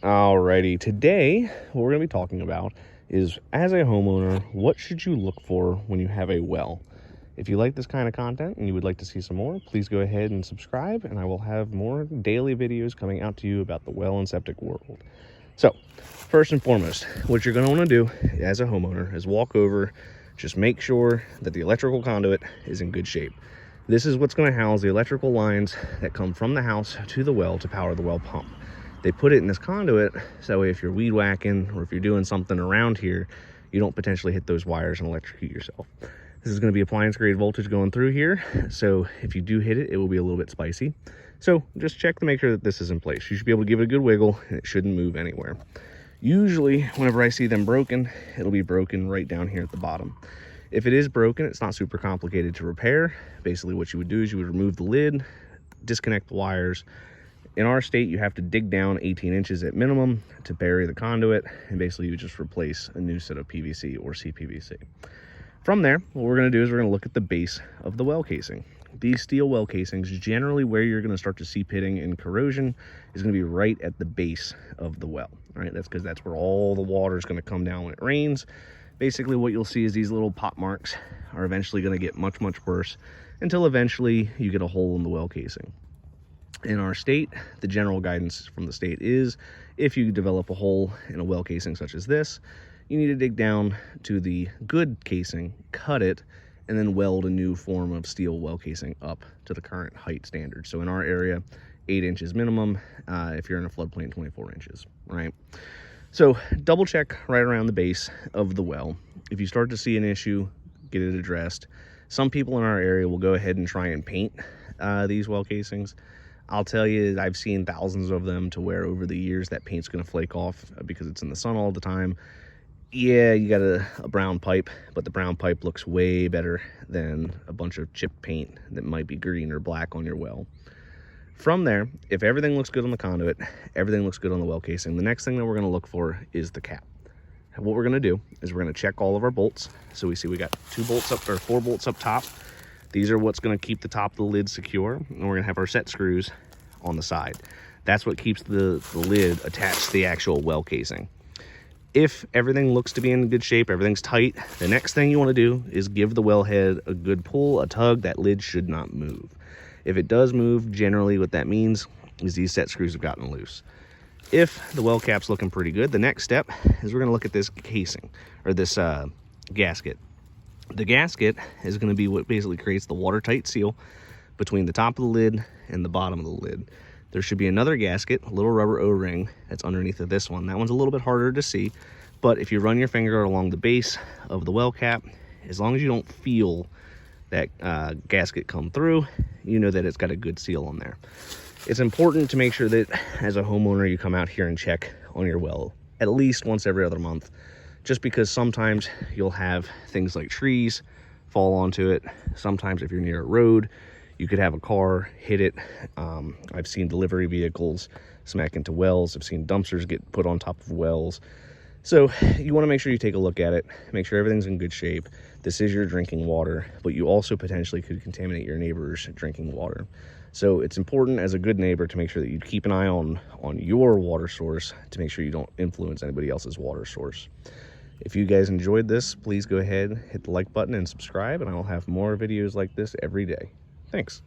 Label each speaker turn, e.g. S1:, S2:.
S1: Alrighty, today what we're going to be talking about is, as a homeowner, what should you look for when you have a well? If you like this kind of content and you would like to see some more, please go ahead and subscribe, and I will have more daily videos coming out to you about the well and septic world. So, first and foremost, what you're going to want to do as a homeowner is walk over, just make sure that the electrical conduit is in good shape. This is what's going to house the electrical lines that come from the house to the well to power the well pump. They put it in this conduit so that way if you're weed whacking or if you're doing something around here, you don't potentially hit those wires and electrocute yourself. This is going to be appliance grade voltage going through here, so if you do hit it, it will be a little bit spicy. So just check to make sure that this is in place. You should be able to give it a good wiggle and it shouldn't move anywhere. Usually whenever I see them broken, it'll be broken right down here at the bottom. If it is broken, it's not super complicated to repair. Basically what you would do is you would remove the lid, disconnect the wires. In our state, you have to dig down 18 inches at minimum to bury the conduit, and basically you just replace a new set of PVC or CPVC. From there, what we're going to do is we're going to look at the base of the well casing. These steel well casings, generally where you're going to start to see pitting and corrosion is going to be right at the base of the well. All right, that's because that's where all the water is going to come down when it rains. Basically what you'll see is these little pop marks are eventually going to get much worse until eventually you get a hole in the well casing. In our state, the general guidance from the state is if you develop a hole in a well casing such as this, you need to dig down to the good casing, cut it, and then weld a new form of steel well casing up to the current height standard. So in our area, 8 inches minimum. If you're in a floodplain, 24 inches, right? So double check right around the base of the well. If you start to see an issue, get it addressed. Some people in our area will go ahead and try and paint these well casings. I'll tell you, I've seen thousands of them to where over the years that paint's going to flake off because it's in the sun all the time. Yeah, you got a brown pipe, but the brown pipe looks way better than a bunch of chip paint that might be green or black on your well. From there, if everything looks good on the conduit, everything looks good on the well casing, the next thing that we're going to look for is the cap. And what we're going to do is we're going to check all of our bolts. So we see we got 4 bolts up top. These are what's going to keep the top of the lid secure, and we're going to have our set screws on the side. That's what keeps the lid attached to the actual well casing. If everything looks to be in good shape, everything's tight, the next thing you want to do is give the well head a good pull, a tug. That lid should not move. If it does move, generally what that means is these set screws have gotten loose. If the well cap's looking pretty good, the next step is we're going to look at this casing, or this gasket. The gasket is going to be what basically creates the watertight seal between the top of the lid and the bottom of the lid. There should be another gasket, a little rubber O-ring that's underneath of this one. That one's a little bit harder to see, but if you run your finger along the base of the well cap, as long as you don't feel that gasket come through, you know that it's got a good seal on there. It's important to make sure that as a homeowner you come out here and check on your well at least once every other month, just because sometimes you'll have things like trees fall onto it. Sometimes if you're near a road, you could have a car hit it. I've seen delivery vehicles smack into wells. I've seen dumpsters get put on top of wells. So you want to make sure you take a look at it, make sure everything's in good shape. This is your drinking water, but you also potentially could contaminate your neighbor's drinking water. So it's important as a good neighbor to make sure that you keep an eye on your water source to make sure you don't influence anybody else's water source. If you guys enjoyed this, please go ahead, hit the like button and subscribe, and I will have more videos like this every day. Thanks.